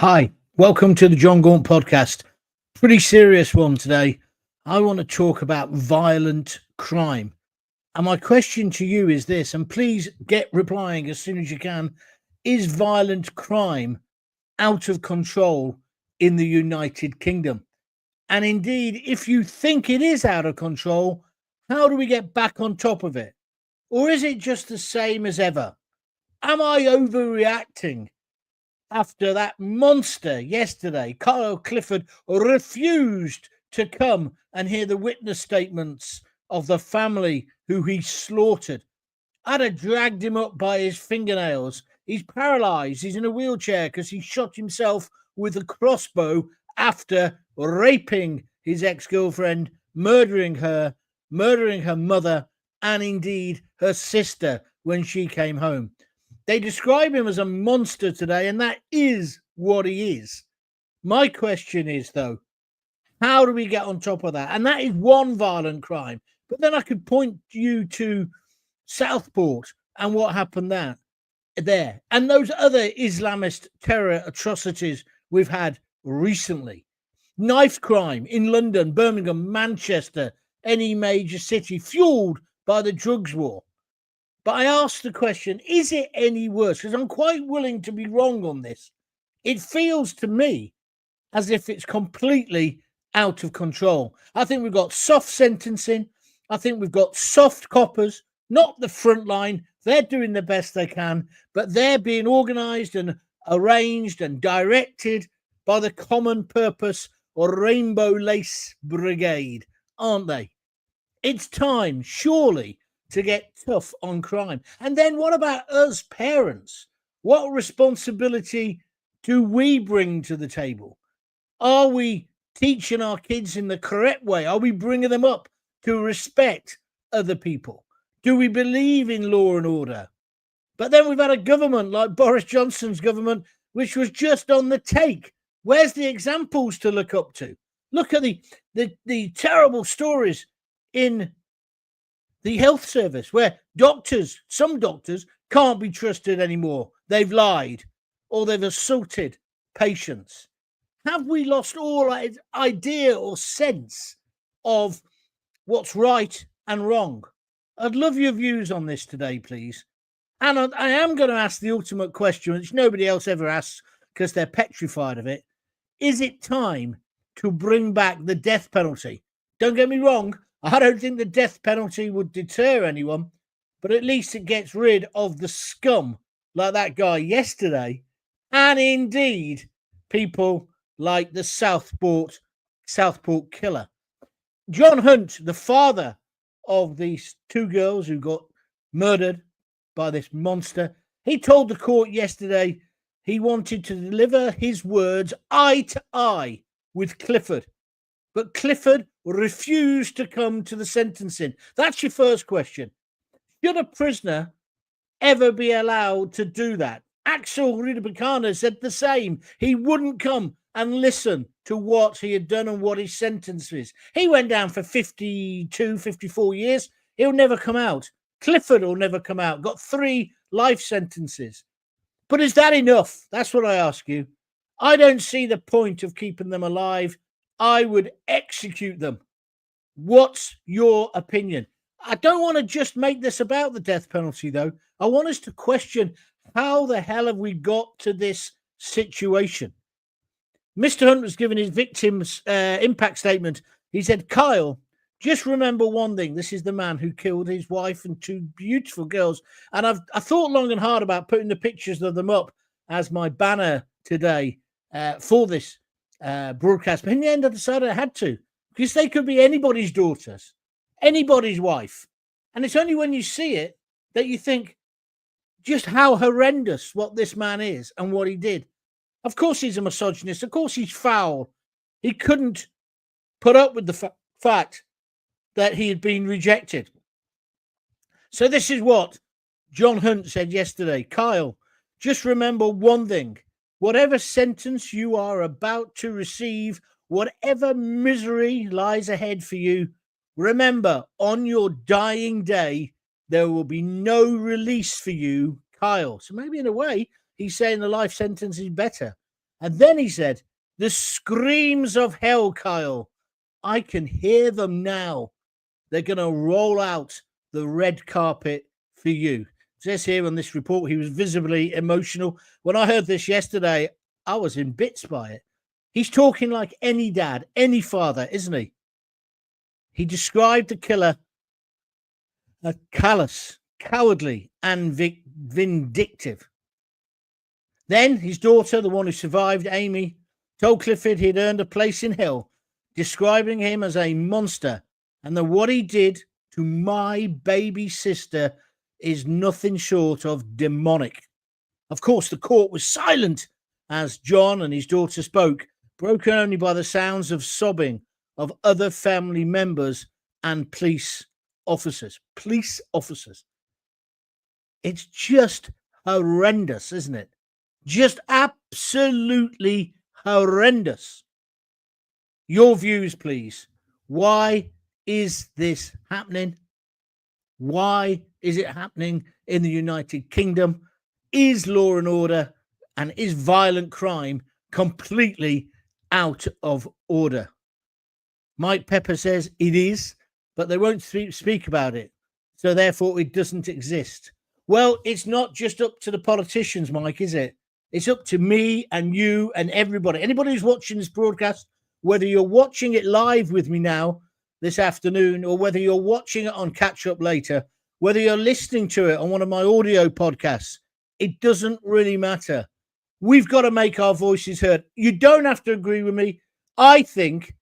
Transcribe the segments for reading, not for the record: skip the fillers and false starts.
Hi, welcome to the John Gaunt podcast. Pretty serious one today. I want to talk about violent crime. And my question to you is this, and please get replying as soon as you can. Is violent crime out of control in the United Kingdom? And indeed, if you think it is out of control, how do we get back on top of it? Or is it just the same as ever? Am I overreacting? After that monster yesterday, Kyle Clifford refused to come and hear the witness statements of the family who he slaughtered. I'd have dragged him up by his fingernails. He's paralyzed. He's in a wheelchair because he shot himself with a crossbow after raping his ex-girlfriend, murdering her mother, and indeed her sister when she came home. They describe him as a monster today, and that is what he is. My question is, though, how do we get on top of that? And that is one violent crime. But then I could point you to Southport and what happened there, and those other Islamist terror atrocities we've had recently. Knife crime in London, Birmingham, Manchester, any major city, fueled by the drugs war. But I ask the question, is it any worse? Because I'm quite willing to be wrong on this. It feels to me as if it's completely out of control. I think we've got soft sentencing. I think we've got soft coppers, not the front line. They're doing the best they can, but they're being organised and arranged and directed by the common purpose or Rainbow Lace Brigade, aren't they? It's time, surely, to get tough on crime. And then what about us parents? What responsibility do we bring to the table? Are we teaching our kids in the correct way? Are we bringing them up to respect other people? Do we believe in law and order? But then we've had a government like Boris Johnson's government, which was just on the take. Where's the examples to look up to? Look at the terrible stories in the health service where some doctors can't be trusted anymore. They've lied or they've assaulted patients. Have we lost all idea or sense of what's right and wrong? I'd love your views on this today, please. And I am going to ask the ultimate question, which nobody else ever asks because they're petrified of it. Is it time to bring back the death penalty? Don't get me wrong. I don't think the death penalty would deter anyone, but at least it gets rid of the scum like that guy yesterday, and indeed people like the Southport killer. John Hunt, the father of these two girls who got murdered by this monster, he told the court yesterday he wanted to deliver his words eye to eye with Clifford. But Clifford refused to come to the sentencing. That's your first question. Should a prisoner ever be allowed to do that? Alex Rudakubana said the same. He wouldn't come and listen to what he had done and what his sentence is. He went down for 52, 54 years. He'll never come out. Clifford will never come out. Got 3 life sentences. But is that enough? That's what I ask you. I don't see the point of keeping them alive. I would execute them. What's your opinion? I don't want to just make this about the death penalty, though. I want us to question how the hell have we got to this situation? Mr. Hunt was given his victim's impact statement. He said, Kyle, just remember one thing. This is the man who killed his wife and 2 beautiful girls. And I thought long and hard about putting the pictures of them up as my banner today for this broadcast, but in the end I decided I had to, because they could be anybody's daughters, anybody's wife, and it's only when you see it that you think just how horrendous what this man is and what he did. Of course he's a misogynist, of course he's foul. He couldn't put up with the fact that he had been rejected. So this is what John Hunt said yesterday. Kyle, just remember one thing. Whatever sentence you are about to receive, whatever misery lies ahead for you, remember, on your dying day, there will be no release for you, Kyle. So maybe in a way, he's saying the life sentence is better. And then he said, the screams of hell, Kyle, I can hear them now. They're going to roll out the red carpet for you. It says here on this report, he was visibly emotional. When I heard this yesterday, I was in bits by it. He's talking like any dad, any father, isn't he? He described the killer as callous, cowardly, and vindictive. Then his daughter, the one who survived, Amy, told Clifford he'd earned a place in hell, describing him as a monster, and that what he did to my baby sister is nothing short of demonic. Of course, the court was silent as John and his daughter spoke, broken only by the sounds of sobbing of other family members and police officers. Police officers. It's just horrendous, isn't it? Just absolutely horrendous. Your views, please. Why is this happening? Why is it happening in the United Kingdom? Is law and order and is violent crime completely out of order? Mike Pepper says it is, but they won't speak about it. So therefore it doesn't exist. Well, it's not just up to the politicians, Mike, is it? It's up to me and you and everybody. Anybody who's watching this broadcast, whether you're watching it live with me now this afternoon, or whether you're watching it on catch up later, whether you're listening to it on one of my audio podcasts, it doesn't really matter. We've got to make our voices heard. You don't have to agree with me. I think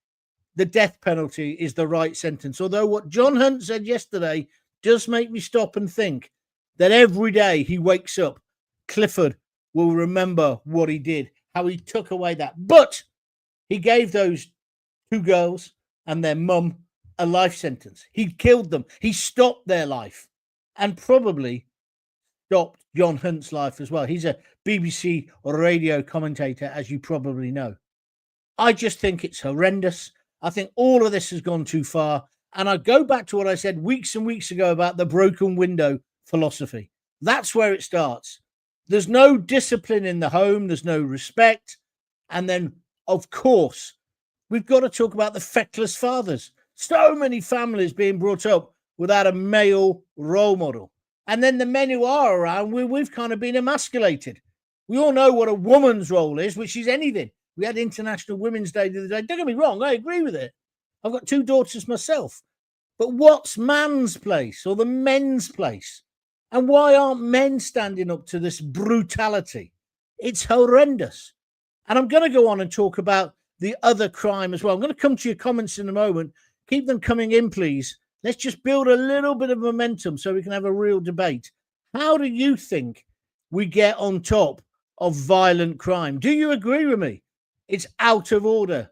the death penalty is the right sentence. Although what John Hunt said yesterday does make me stop and think that every day he wakes up, Clifford will remember what he did, how he took away that. But he gave those two girls and their mum a life sentence. He killed them. He stopped their life and probably stopped John Hunt's life as well. He's a BBC radio commentator, as you probably know. I just think it's horrendous. I think all of this has gone too far. And I go back to what I said weeks and weeks ago about the broken window philosophy. That's where it starts. There's no discipline in the home. There's no respect. And then, of course, we've got to talk about the feckless fathers. So many families being brought up without a male role model. And then the men who are around, we've kind of been emasculated. We all know what a woman's role is, which is anything. We had International Women's Day the other day. Don't get me wrong, I agree with it. I've got two daughters myself. But what's man's place or the men's place? And why aren't men standing up to this brutality? It's horrendous. And I'm going to go on and talk about the other crime as well. I'm going to come to your comments in a moment. Keep them coming in, please. Let's just build a little bit of momentum so we can have a real debate. How do you think we get on top of violent crime? Do you agree with me? It's out of order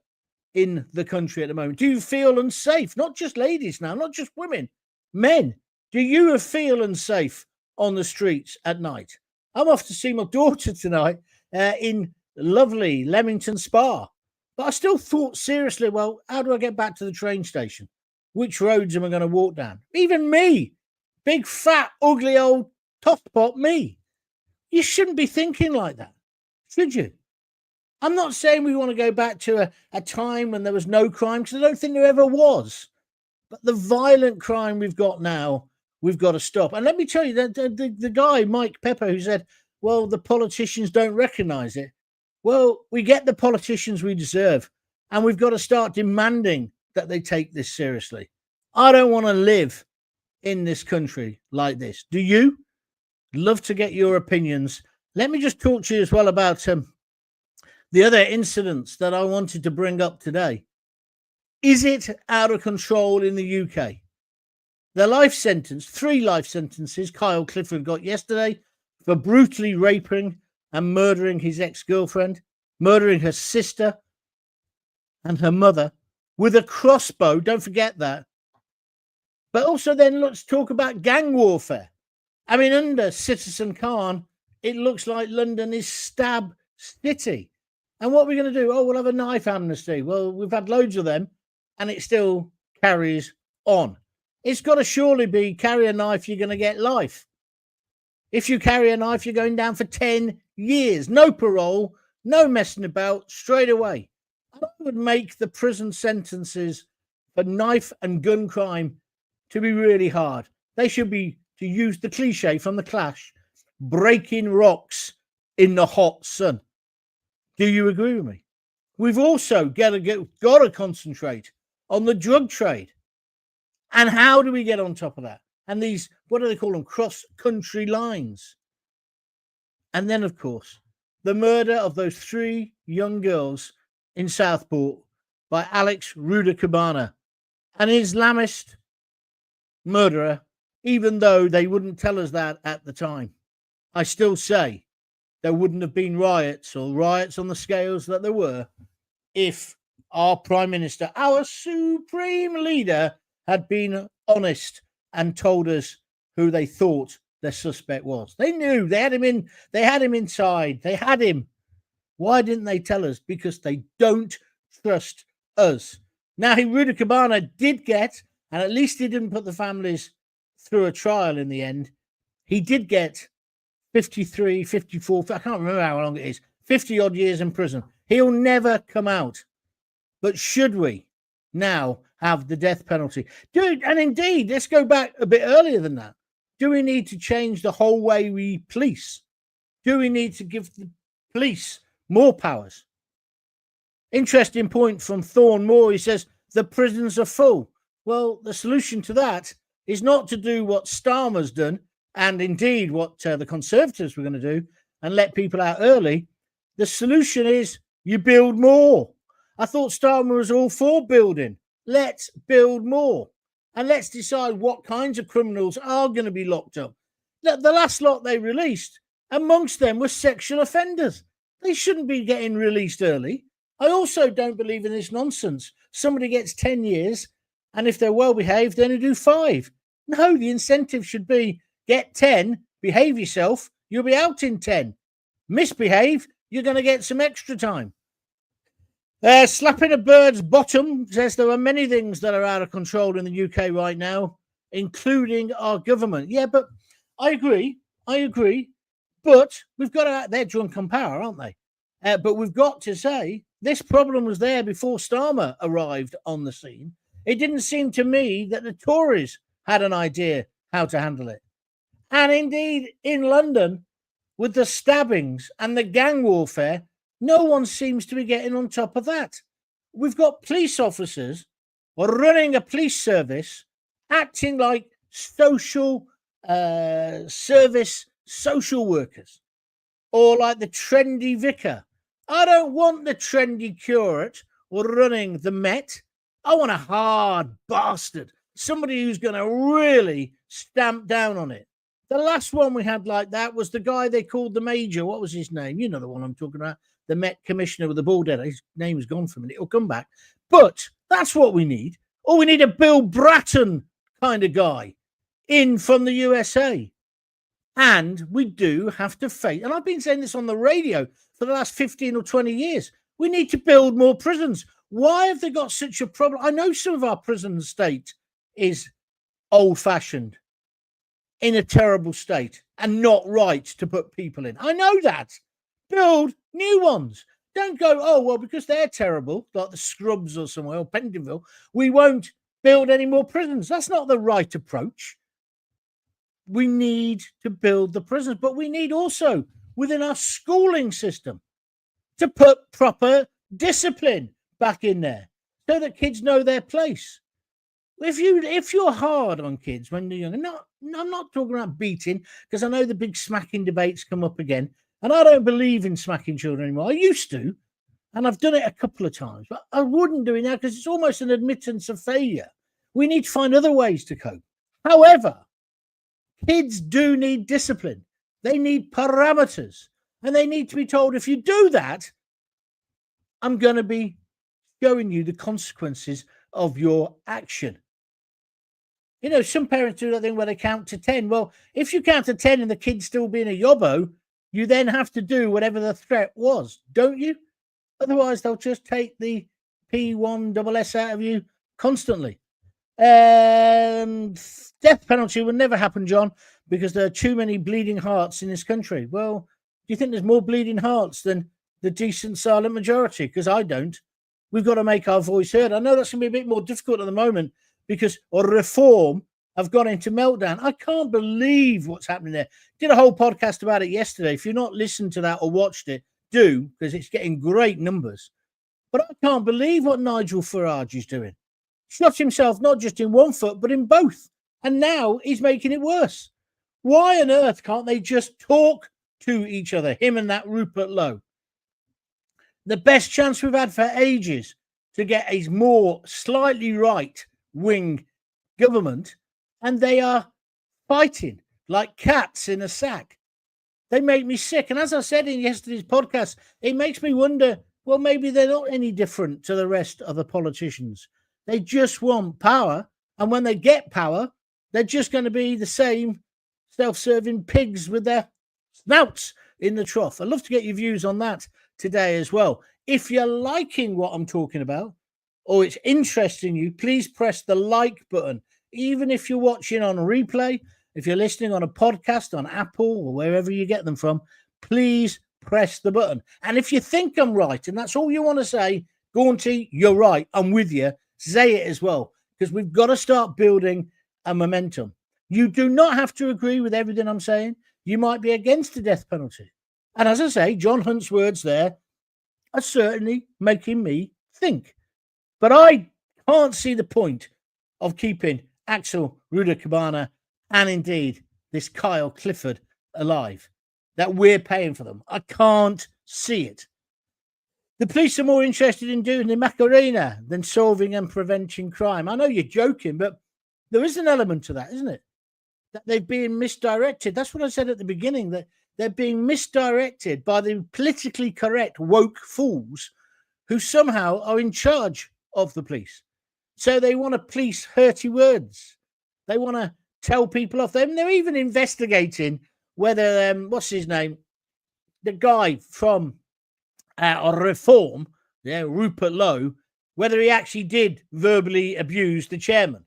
in the country at the moment. Do you feel unsafe? Not just ladies now, not just women, men. Do you feel unsafe on the streets at night? I'm off to see my daughter tonight in lovely Leamington Spa. But I still thought seriously, well, how do I get back to the train station? Which roads am I going to walk down? Even me, big, fat, ugly old tosspot me. You shouldn't be thinking like that, should you? I'm not saying we want to go back to a time when there was no crime, because I don't think there ever was. But the violent crime we've got now, we've got to stop. And let me tell you, the guy, Mike Pepper, who said, well, the politicians don't recognize it. Well, we get the politicians we deserve, and we've got to start demanding that they take this seriously. I don't want to live in this country like this. Do you? Love to get your opinions. Let me just talk to you as well about the other incidents that I wanted to bring up today. Is it out of control in the UK? The life sentence, 3 life sentences Kyle Clifford got yesterday for brutally raping and murdering his ex-girlfriend, murdering her sister and her mother with a crossbow. Don't forget that. But also then let's talk about gang warfare. I mean, under Citizen Khan, it looks like London is stab city. And what are we going to do? Oh, we'll have a knife amnesty. Well, we've had loads of them, and it still carries on. It's got to surely be carry a knife, you're going to get life. If you carry a knife, you're going down for 10 years. No parole, No messing about, straight away. I would make the prison sentences for knife and gun crime to be really hard. They should be, to use the cliche from The Clash, breaking rocks in the hot sun. Do you agree with me? We've also got to concentrate on the drug trade. And how do we get on top of that? And these, what do they call them? Cross-country lines. And then, of course, the murder of those 3 young girls in Southport by Alex Rudakubana, an Islamist murderer, even though they wouldn't tell us that at the time. I still say there wouldn't have been riots or riots on the scales that there were if our Prime Minister, our supreme leader, had been honest and told us who they thought the suspect was. They knew, they had him inside, they had him. Why didn't they tell us? Because they don't trust us. Now, Rudakubana did get, and at least he didn't put the families through a trial in the end, he did get 53, 54, I can't remember how long it is, 50 odd years in prison. He'll never come out. But should we now have the death penalty? Dude, and indeed, let's go back a bit earlier than that. Do we need to change the whole way we police? Do we need to give the police more powers? Interesting point from Thorne Moore. He says the prisons are full. Well, the solution to that is not to do what Starmer's done, and indeed what the Conservatives were going to do, and let people out early. The solution is you build more. I thought Starmer was all for building. Let's build more. And let's decide what kinds of criminals are going to be locked up. The last lot they released, amongst them were sexual offenders. They shouldn't be getting released early. I also don't believe in this nonsense. Somebody gets 10 years, and if they're well behaved, then they do 5. No, the incentive should be get 10, behave yourself, you'll be out in 10. Misbehave, you're going to get some extra time. Slapping a bird's bottom says there are many things that are out of control in the UK right now, including our government. Yeah, but I agree. But we've got to, they're drunk on power, aren't they? But we've got to say this problem was there before Starmer arrived on the scene. It didn't seem to me that the Tories had an idea how to handle it. And indeed, in London, with the stabbings and the gang warfare, no one seems to be getting on top of that. We've got police officers running a police service, acting like social service social workers, or like the trendy vicar. I don't want the trendy curate running the Met. I want a hard bastard, somebody who's going to really stamp down on it. The last one we had like that was the guy they called the Major. What was his name? You know the one I'm talking about. The Met Commissioner with the bald head. His name is gone for a minute. It'll come back. But that's what we need. Or we need a Bill Bratton kind of guy in from the USA. And we do have to face, and I've been saying this on the radio for the last 15 or 20 years, we need to build more prisons. Why have they got such a problem? I know some of our prison state is old-fashioned, in a terrible state, and not right to put people in. I know that. Build new ones. Don't go, oh, well, because they're terrible, like the Scrubs or somewhere, or Pentonville, we won't build any more prisons. That's not the right approach. We need to build the prisons, but we need also within our schooling system to put proper discipline back in there so that kids know their place. If you're hard on kids when they're young, I'm not talking about beating, because I know the big smacking debates come up again, and I don't believe in smacking children anymore. I used to, and I've done it a couple of times, but I wouldn't do it now because it's almost an admittance of failure. We need to find other ways to cope. However, kids do need discipline. They need parameters, and they need to be told, if you do that, I'm going to be showing you the consequences of your action. You know, some parents do that thing where they count to 10. Well, if you count to 10 and the kid's still being a yobbo, you then have to do whatever the threat was, don't you? Otherwise, they'll just take the P1SS out of you constantly. Death penalty will never happen, John, because there are too many bleeding hearts in this country. Well, do you think there's more bleeding hearts than the decent silent majority, because I don't. We've got to make our voice heard. I know that's going to be a bit more difficult at the moment because reform have gone into meltdown. I can't believe what's happening there. Did a whole podcast about it yesterday. If you're not listened to that or watched it, do, because it's getting great numbers. But I can't believe what Nigel Farage is doing. Shot himself not just in one foot, but in both. And now he's making it worse. Why on earth can't they just talk to each other, him and that Rupert Lowe? The best chance we've had for ages to get a more slightly right-wing government, and they are fighting like cats in a sack. They make me sick. And as I said in yesterday's podcast, it makes me wonder, well, maybe they're not any different to the rest of the politicians. They just want power. And when they get power, they're just going to be the same self-serving pigs with their snouts in the trough. I'd love to get your views on that today as well. If you're liking what I'm talking about, or it's interesting you, please press the like button. Even if you're watching on a replay, if you're listening on a podcast on Apple or wherever you get them from, please press the button. And if you think I'm right, and that's all you want to say, Gaunty, you're right, I'm with you, say it as well, because we've got to start building a momentum. You do not have to agree with everything I'm saying. You might be against the death penalty. And as I say, John Hunt's words there are certainly making me think. But I can't see the point of keeping Alex Rudakubana and indeed this Kyle Clifford alive, that we're paying for them. I can't see it. The police are more interested in doing the Macarena than solving and preventing crime. I know you're joking, but there is an element to that, isn't it? That they're being misdirected. That's what I said at the beginning, that they're being misdirected by the politically correct woke fools who somehow are in charge of the police. So they want to police hurty words. They want to tell people off them. They're even investigating whether, what's his name? The guy from Reform, Rupert Lowe, whether he actually did verbally abuse the chairman.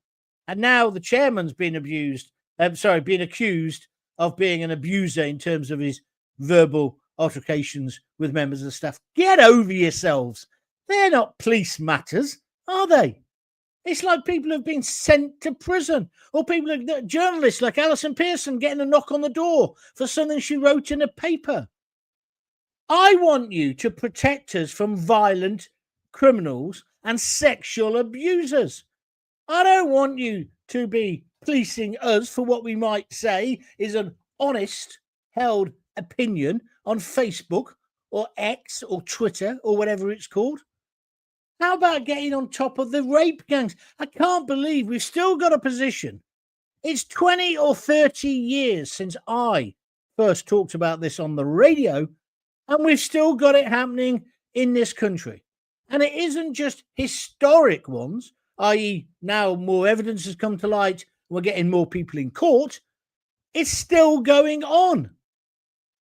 And now the chairman's been abused, being accused of being an abuser in terms of his verbal altercations with members of the staff. Get over yourselves. They're not police matters, are they? It's like people have been sent to prison, or journalists like Alison Pearson getting a knock on the door for something she wrote in a paper. I want you to protect us from violent criminals and sexual abusers. I don't want you to be policing us for what we might say is an honest held opinion on Facebook or X or Twitter or whatever it's called. How about getting on top of the rape gangs? I can't believe we've still got a position. It's 20 or 30 years since I first talked about this on the radio, and we've still got it happening in this country. And it isn't just historic ones, i.e. now more evidence has come to light, we're getting more people in court. It's still going on.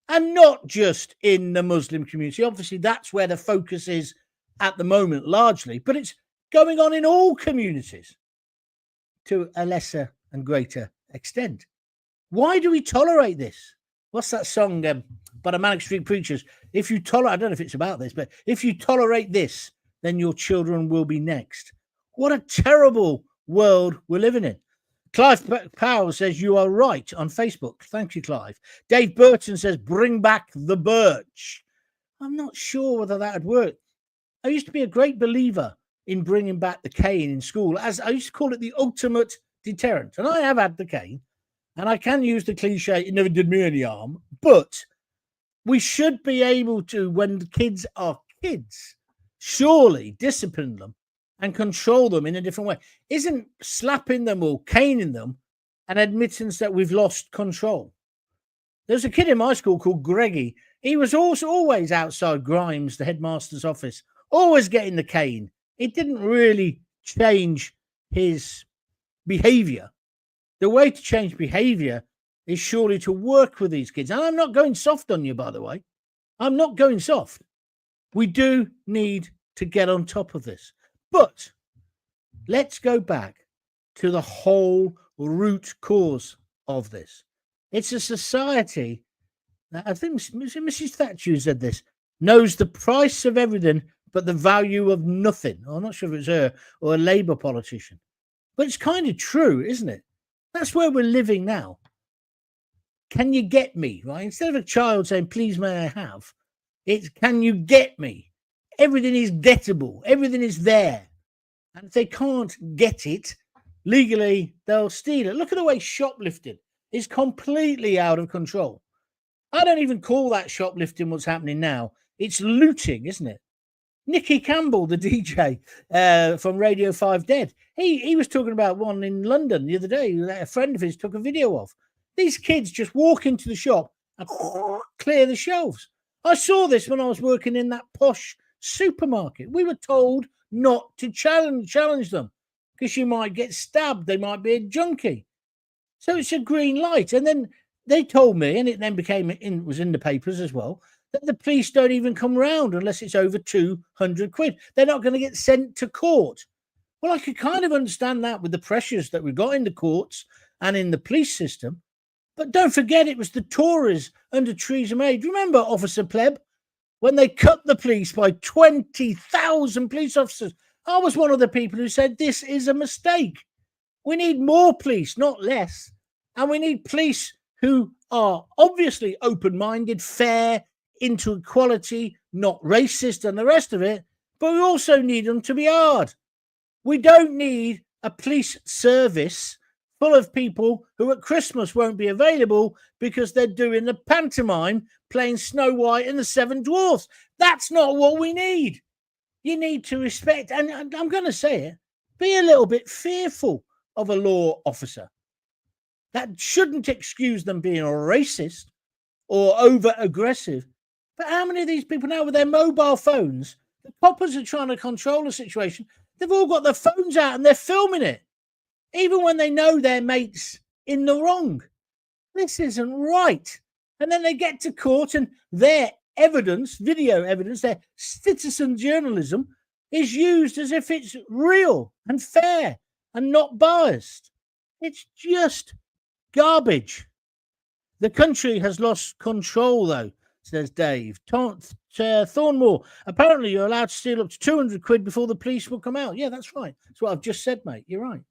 And not just in the Muslim community. Obviously, that's where the focus is at the moment, largely, but it's going on in all communities to a lesser and greater extent. Why do we tolerate this? What's that song by the Manic Street Preachers? If you tolerate, I don't know if it's about this, but if you tolerate this, then your children will be next. What a terrible world we're living in. Clive Powell says, you are right on Facebook. Thank you, Clive. Dave Burton says, bring back the birch. I'm not sure whether that would work. I used to be a great believer in bringing back the cane in school, as I used to call it the ultimate deterrent. And I have had the cane, and I can use the cliche, it never did me any harm. But we should be able to, when the kids are kids, surely discipline them and control them in a different way. Isn't slapping them or caning them an admittance that we've lost control? There's a kid in my school called Greggy. He was also always outside Grimes, the headmaster's office, always getting the cane. It didn't really change his behavior. The way to change behavior is surely to work with these kids. And I'm not going soft on you, by the way. I'm not going soft. We do need to get on top of this. But let's go back to the whole root cause of this. It's a society, I think Mrs. Thatcher said this, knows the price of everything but the value of nothing. I'm not sure if it's her or a Labour politician, but it's kind of true, isn't it? That's where we're living now. Can you get me, right? Instead of a child saying, please may I have, it's can you get me? Everything is gettable. Everything is there. And if they can't get it legally, they'll steal it. Look at the way shoplifting is completely out of control. I don't even call that shoplifting what's happening now. It's looting, isn't it? Nicky Campbell, the DJ from Radio 5 Dead, he was talking about one in London the other day that a friend of his took a video of. These kids just walk into the shop and clear the shelves. I saw this when I was working in that posh supermarket. We were told not to challenge them because you might get stabbed. They might be a junkie. So it's a green light. And then they told me, and it then was in the papers as well, that the police don't even come round unless it's over 200 quid. They're not going to get sent to court. Well, I could kind of understand that with the pressures that we've got in the courts and in the police system. But don't forget, it was the Tories under Theresa May. Do you remember Officer Pleb? When they cut the police by 20,000 police officers. I was one of the people who said this is a mistake. We need more police, not less. And we need police who are obviously open-minded, fair, into equality, not racist and the rest of it. But we also need them to be hard. We don't need a police service full of people who at Christmas won't be available because they're doing the pantomime playing Snow White and the Seven Dwarfs. That's not what we need. You need to respect, and I'm going to say it, be a little bit fearful of a law officer. That shouldn't excuse them being a racist or over-aggressive. But how many of these people now with their mobile phones, the coppers are trying to control the situation, they've all got their phones out and they're filming it. Even when they know their mate's in the wrong. This isn't right. And then they get to court and their evidence, video evidence, their citizen journalism is used as if it's real and fair and not biased. It's just garbage. The country has lost control, though, says Dave. Thornmore, apparently you're allowed to steal up to 200 quid before the police will come out. Yeah, that's right. That's what I've just said, mate. You're right.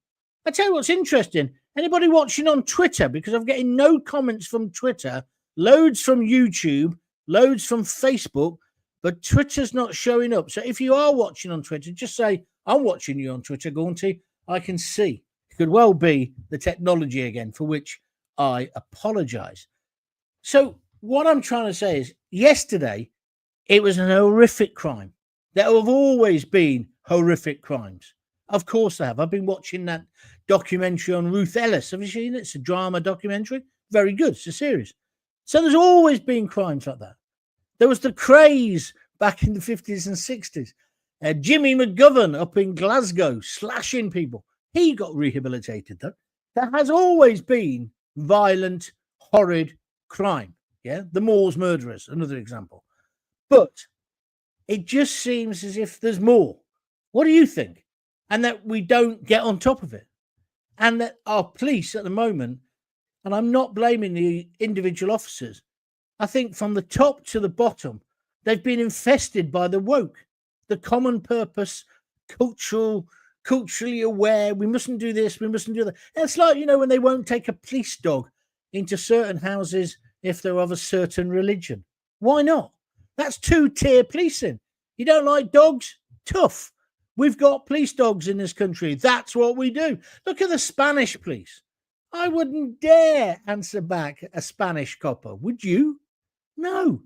I tell you what's interesting. Anybody watching on Twitter, because I'm getting no comments from Twitter, loads from YouTube, loads from Facebook, but Twitter's not showing up. So if you are watching on Twitter, just say, I'm watching you on Twitter, Gaunty. I can see. It could well be the technology again, for which I apologize. So what I'm trying to say is, yesterday, it was an horrific crime. There have always been horrific crimes. Of course I have. I've been watching that documentary on Ruth Ellis. Have you seen it? It's a drama documentary. Very good. It's a series. So there's always been crimes like that. There was the craze back in the 50s and 60s. Jimmy McGovern up in Glasgow slashing people. He got rehabilitated, though. There has always been violent, horrid crime. Yeah, the Moors murderers, another example. But it just seems as if there's more. What do you think? And that we don't get on top of it. And that our police at the moment, and I'm not blaming the individual officers, I think from the top to the bottom, they've been infested by the woke, the common purpose, culturally aware, we mustn't do this, we mustn't do that. And it's like, when they won't take a police dog into certain houses if they're of a certain religion. Why not? That's two-tier policing. You don't like dogs? Tough. We've got police dogs in this country. That's what we do. Look at the Spanish police. I wouldn't dare answer back a Spanish copper. Would you? No.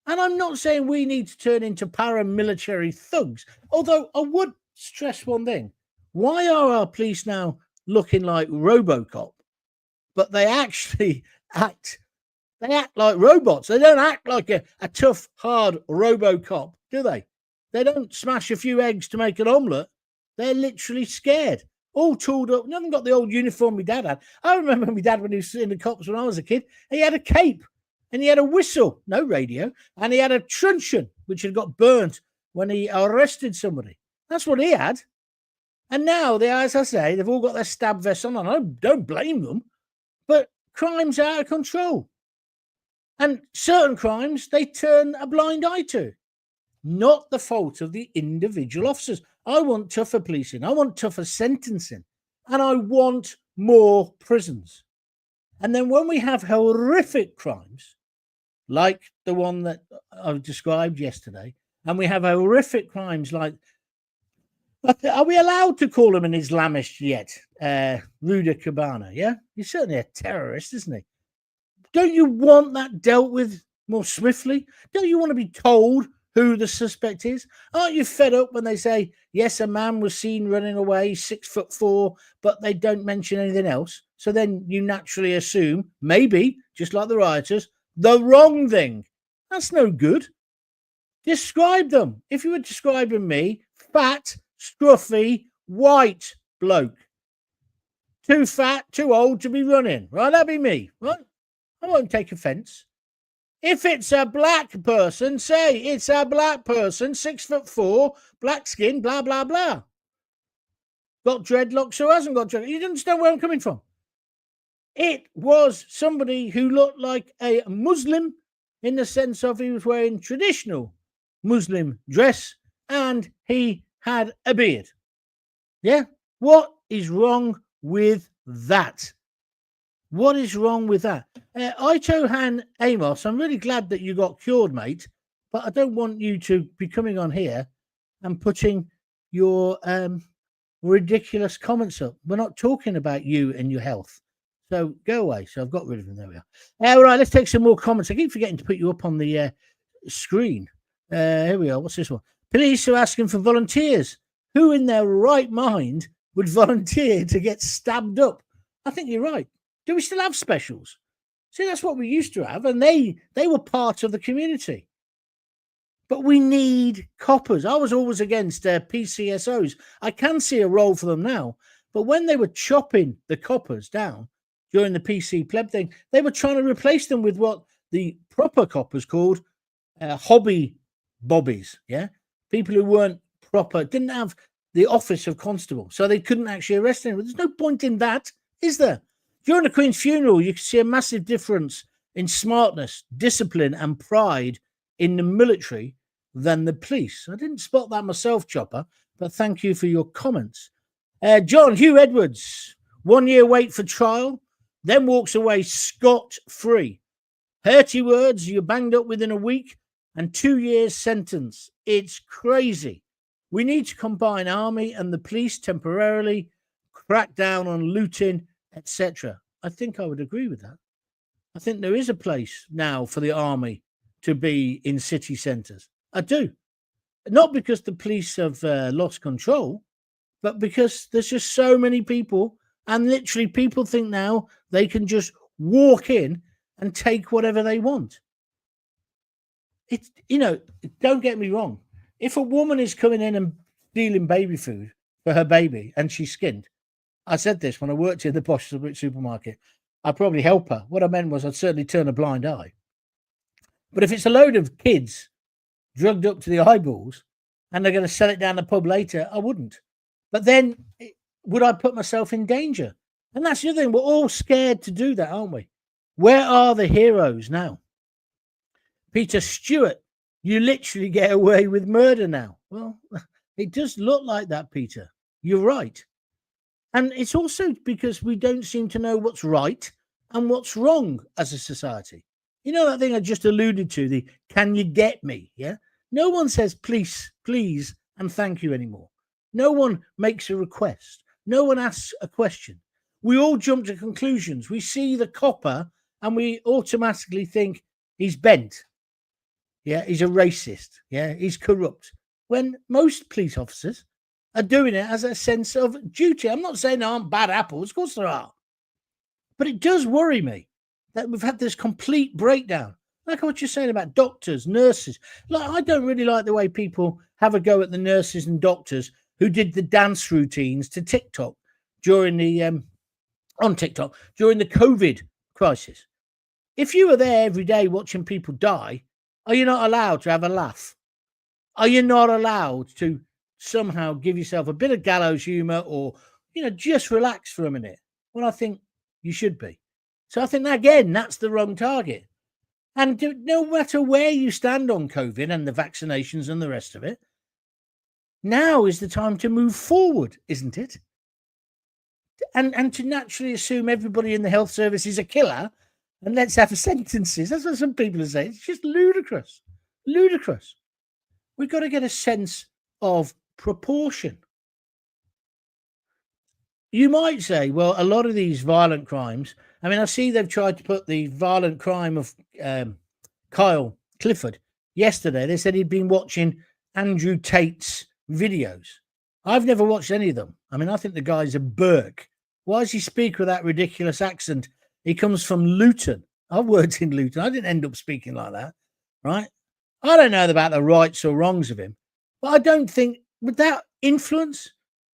And I'm not saying we need to turn into paramilitary thugs. Although I would stress one thing. Why are our police now looking like RoboCop? But they actually act like robots. They don't act like a tough, hard RoboCop, do they? They don't smash a few eggs to make an omelette. They're literally scared. All tooled up. Nothing got the old uniform my dad had. I remember my dad when he was in the cops when I was a kid. He had a cape and he had a whistle, no radio, and he had a truncheon, which had got burnt when he arrested somebody. That's what he had. And now, as I say, they've all got their stab vests on. I don't blame them. But crime's out of control. And certain crimes, they turn a blind eye to. Not the fault of the individual officers. I want tougher policing. I want tougher sentencing. And I want more prisons. And then when we have horrific crimes, like the one that I've described yesterday, and we have horrific crimes like, are we allowed to call him an Islamist yet? Rudakubana, yeah? He's certainly a terrorist, isn't he? Don't you want that dealt with more swiftly? Don't you want to be told who the suspect is? Aren't you fed up when they say, yes, a man was seen running away, 6'4", but they don't mention anything else? So then you naturally assume, maybe, just like the rioters, the wrong thing. That's no good. Describe them. If you were describing me, fat, scruffy, white bloke. Too fat, too old to be running. Right? That'd be me. Right? I won't take offence. If it's a black person, say it's a black person, 6'4", black skin, blah, blah, blah. Got dreadlocks or hasn't got dreadlocks. You understand where I'm coming from? It was somebody who looked like a Muslim in the sense of he was wearing traditional Muslim dress and he had a beard. Yeah? What is wrong with that? What is wrong with that? Itohan Amos, I'm really glad that you got cured, mate, but I don't want you to be coming on here and putting your ridiculous comments up. We're not talking about you and your health. So go away. So I've got rid of them. There we are. All right, let's take some more comments. I keep forgetting to put you up on the screen. Here we are. What's this one? Police are asking for volunteers. Who in their right mind would volunteer to get stabbed up? I think you're right. Do we still have specials? See, that's what we used to have, and they were part of the community. But we need coppers. I was always against PCSOs. I can see a role for them now, but when they were chopping the coppers down during the PC pleb thing, they were trying to replace them with what the proper coppers called hobby bobbies. Yeah, people who weren't proper, didn't have the office of constable, so they couldn't actually arrest anyone. There's no point in that, is there? During the Queen's funeral, you can see a massive difference in smartness, discipline, and pride in the military than the police. I didn't spot that myself, Chopper, but thank you for your comments. John Hugh Edwards, 1 year wait for trial, then walks away scot-free. Hurty words, you're banged up within a week, and 2 years sentence. It's crazy. We need to combine army and the police temporarily, crack down on looting, etc. I think I would agree with that. I think there is a place now for the army to be in city centres. I do. Not because the police have lost control, but because there's just so many people, and literally people think now they can just walk in and take whatever they want. It's, don't get me wrong. If a woman is coming in and stealing baby food for her baby and she's skinned, I said this when I worked in the Bosch supermarket, I'd probably help her. What I meant was I'd certainly turn a blind eye. But if it's a load of kids drugged up to the eyeballs and they're going to sell it down the pub later, I wouldn't. But then would I put myself in danger? And that's the other thing. We're all scared to do that, aren't we? Where are the heroes now? Peter Stewart, you literally get away with murder now. Well, it does look like that, Peter. You're right. And it's also because we don't seem to know what's right and what's wrong as a society. You know that thing I just alluded to, the can you get me? Yeah. No one says please, please, and thank you anymore. No one makes a request. No one asks a question. We all jump to conclusions. We see the copper and we automatically think he's bent. Yeah, he's a racist. Yeah, he's corrupt. When most police officers are doing it as a sense of duty. I'm not saying there aren't bad apples. Of course there are. But it does worry me that we've had this complete breakdown. Like what you're saying about doctors, nurses. Like, I don't really like the way people have a go at the nurses and doctors who did the dance routines to TikTok during the during the COVID crisis. If you were there every day watching people die, are you not allowed to have a laugh? Are you not allowed to somehow give yourself a bit of gallows humor or, just relax for a minute? Well, I think you should be. So I think, again, that's the wrong target. And no matter where you stand on COVID and the vaccinations and the rest of it, now is the time to move forward, isn't it? And to naturally assume everybody in the health service is a killer and let's have sentences. That's what some people are saying. It's just ludicrous. Ludicrous. We've got to get a sense of proportion. You might say, well, a lot of these violent crimes, I mean, I see they've tried to put the violent crime of Kyle Clifford yesterday. They said he'd been watching Andrew Tate's videos. I've never watched any of them. I mean, I think the guy's a Burke. Why does he speak with that ridiculous accent? He comes from Luton. I've worked in Luton. I didn't end up speaking like that, right? I don't know about the rights or wrongs of him, but I don't think with that influence,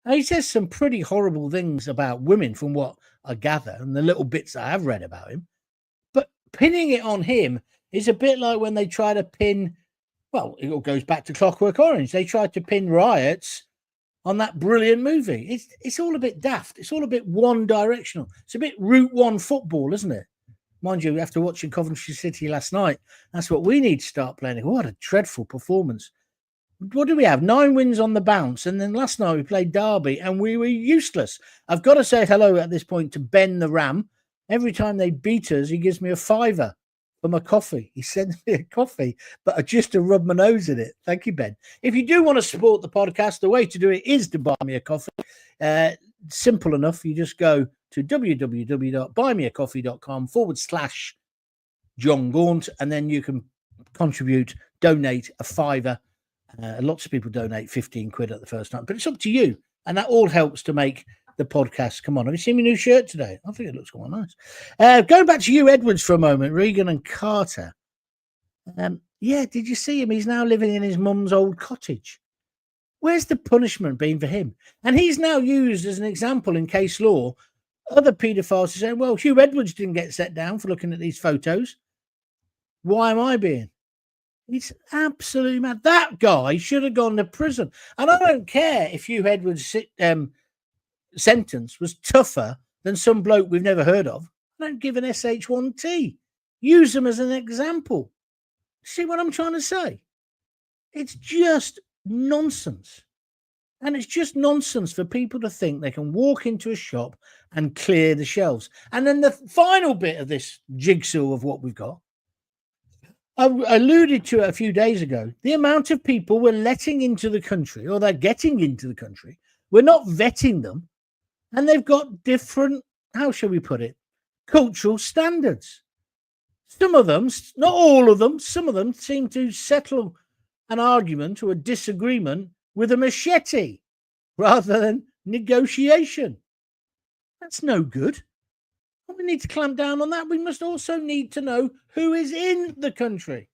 he says some pretty horrible things about women from what I gather and the little bits I have read about him. But pinning it on him is a bit like when they try to pin, well, it all goes back to Clockwork Orange. They tried to pin riots on that brilliant movie. It's all a bit daft. It's all a bit one-directional. It's a bit Route 1 football, isn't it? Mind you, after watching Coventry City last night, that's what we need to start playing. What a dreadful performance. What do we have? 9 wins on the bounce. And then last night we played Derby and we were useless. I've got to say hello at this point to Ben the Ram. Every time they beat us, he gives me a £5 for my coffee. He sends me a coffee, but just to rub my nose in it. Thank you, Ben. If you do want to support the podcast, the way to do it is to buy me a coffee. Simple enough. You just go to www.buymeacoffee.com/John Gaunt, and then you can donate a £5. Lots of people donate 15 quid at the first time, but it's up to you. And that all helps to make the podcast come on. Have you seen my new shirt today? I think it looks quite nice. Going back to Hugh Edwards for a moment, Regan and Carter. Yeah, did you see him? He's now living in his mum's old cottage. Where's the punishment been for him? And he's now used as an example in case law. Other paedophiles are saying, well, Hugh Edwards didn't get set down for looking at these photos. Why am I being? It's absolutely mad. That guy should have gone to prison. And I don't care if Hugh Edwards' sentence was tougher than some bloke we've never heard of. I don't give an SH1T. Use them as an example. See what I'm trying to say? It's just nonsense. And it's just nonsense for people to think they can walk into a shop and clear the shelves. And then the final bit of this jigsaw of what we've got, I alluded to it a few days ago. The amount of people we're letting into the country, or they're getting into the country, we're not vetting them, and they've got different, how shall we put it, cultural standards. Some of them, not all of them, some of them seem to settle an argument or a disagreement with a machete rather than negotiation. That's no good. We need to clamp down on that. We must also need to know who is in the country.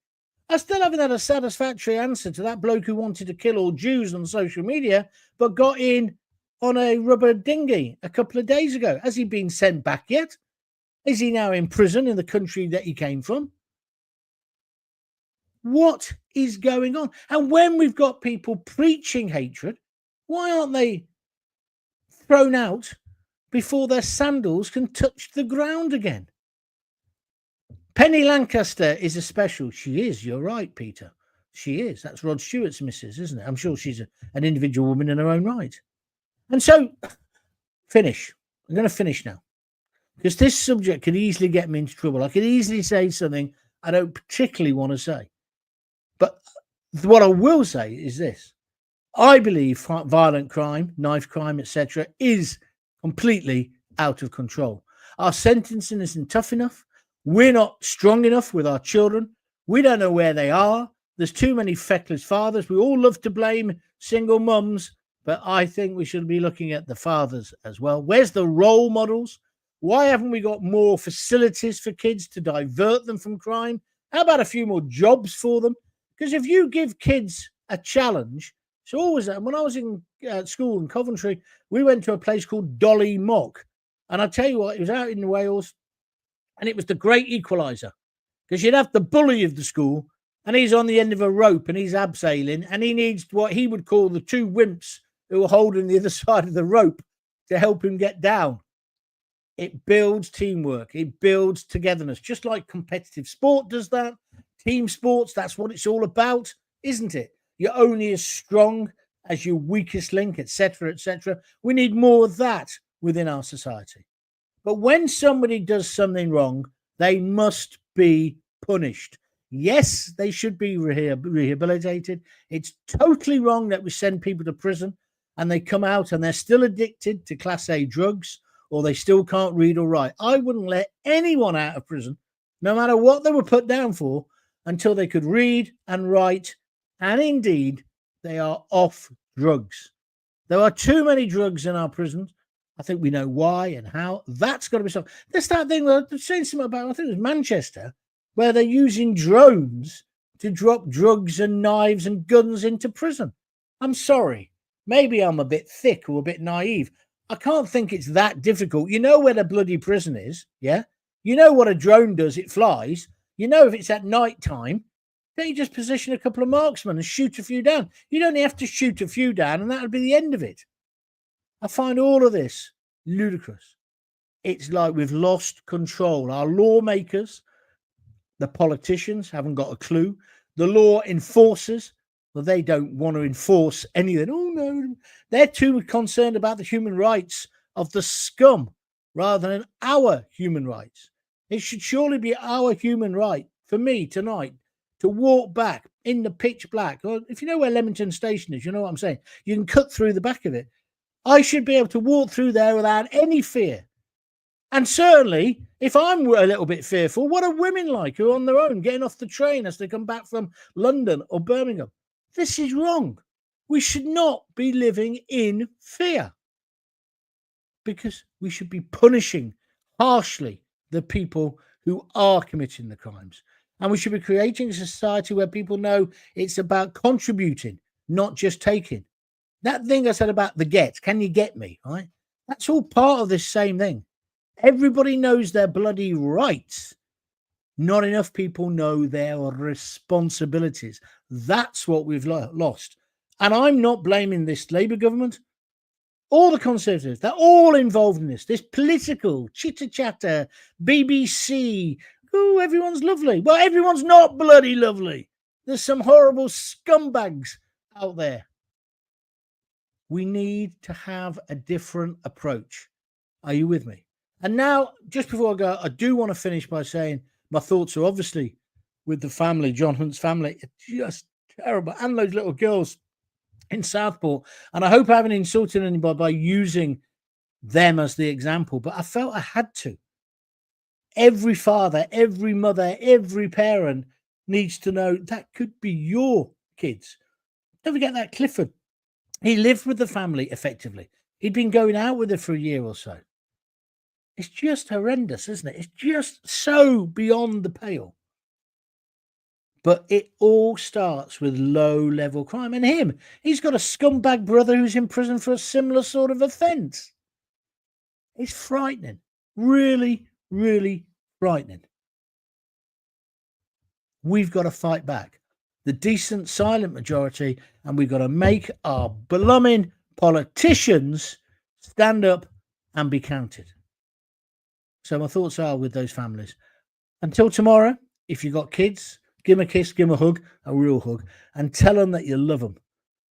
I still haven't had a satisfactory answer to that bloke who wanted to kill all Jews on social media, but got in on a rubber dinghy a couple of days ago. Has he been sent back yet? Is he now in prison in the country that he came from? What is going on? And when we've got people preaching hatred, why aren't they thrown out before their sandals can touch the ground again? Penny Lancaster is a special. She is. You're right, Peter. She is. That's Rod Stewart's missus, isn't it? I'm sure she's an individual woman in her own right. And so, finish. I'm going to finish now. Because this subject could easily get me into trouble. I could easily say something I don't particularly want to say. But what I will say is this. I believe violent crime, knife crime, etc., is completely out of control. Our sentencing isn't tough enough. We're not strong enough with our children. We don't know where they are. There's too many feckless fathers. We all love to blame single mums, but I think we should be looking at the fathers as well. Where's the role models? Why haven't we got more facilities for kids to divert them from crime? How about a few more jobs for them? Because if you give kids a challenge, so always, when I was in school in Coventry, we went to a place called Dolly Mock. And I tell you what, it was out in Wales, and it was the great equalizer. Because you'd have the bully of the school, and he's on the end of a rope, and he's abseiling, and he needs what he would call the two wimps who are holding the other side of the rope to help him get down. It builds teamwork. It builds togetherness, just like competitive sport does that. Team sports, that's what it's all about, isn't it? You're only as strong as your weakest link, etc., etc. We need more of that within our society. But when somebody does something wrong, they must be punished. Yes, they should be rehabilitated. It's totally wrong that we send people to prison and they come out and they're still addicted to Class A drugs, or they still can't read or write. I wouldn't let anyone out of prison, no matter what they were put down for, until they could read and write, and indeed, they are off drugs. There are too many drugs in our prisons. I think we know why and how. That's got to be something. There's that thing that they're saying something about, I think it was Manchester, where they're using drones to drop drugs and knives and guns into prison. I'm sorry. Maybe I'm a bit thick or a bit naive. I can't think it's that difficult. You know where the bloody prison is, yeah? You know what a drone does, it flies. You know if it's at night time, don't you just position a couple of marksmen and shoot a few down? You'd only have to shoot a few down and that would be the end of it. I find all of this ludicrous. It's like we've lost control. Our lawmakers, the politicians haven't got a clue. The law enforcers, well, they don't want to enforce anything. Oh, no. They're too concerned about the human rights of the scum rather than our human rights. It should surely be our human right for me tonight to walk back in the pitch black. Or if you know where Leamington Station is, you know what I'm saying. You can cut through the back of it. I should be able to walk through there without any fear. And certainly, if I'm a little bit fearful, what are women like who are on their own, getting off the train as they come back from London or Birmingham? This is wrong. We should not be living in fear, because we should be punishing harshly the people who are committing the crimes. And we should be creating a society where people know it's about contributing, not just taking. That thing I said about the get, can you get me, right? That's all part of this same thing. Everybody knows their bloody rights. Not enough people know their responsibilities. That's what we've lost. And I'm not blaming this Labour government. All the Conservatives, they're all involved in this. This political chitter-chatter, BBC. Oh, everyone's lovely. Well, everyone's not bloody lovely. There's some horrible scumbags out there. We need to have a different approach. Are you with me? And now, just before I go, I do want to finish by saying my thoughts are obviously with the family, John Hunt's family. It's just terrible. And those little girls in Southport. And I hope I haven't insulted anybody by using them as the example, but I felt I had to. Every father, every mother, every parent needs to know that could be your kids. Don't forget that Clifford. He lived with the family effectively. He'd been going out with her for a year or so. It's just horrendous, isn't it? It's just so beyond the pale. But it all starts with low-level crime. And him, he's got a scumbag brother who's in prison for a similar sort of offence. It's frightening. Really, really frightening. We've got to fight back. The decent, silent majority, and we've got to make our blooming politicians stand up and be counted. So my thoughts are with those families. Until tomorrow, if you've got kids, give them a kiss, give them a hug, a real hug, and tell them that you love them.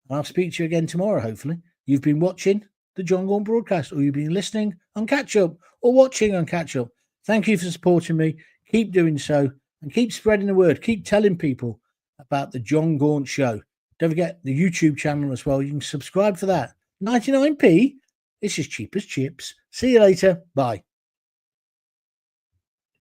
And I'll speak to you again tomorrow, hopefully. You've been watching the John Gaunt broadcast, or you've been listening on Catch Up, or watching on Catch Up. Thank you for supporting me. Keep doing so, and keep spreading the word. Keep telling people about the John Gaunt Show. Don't forget the YouTube channel as well. You can subscribe for that. 99p. It's as cheap as chips. See you later. Bye.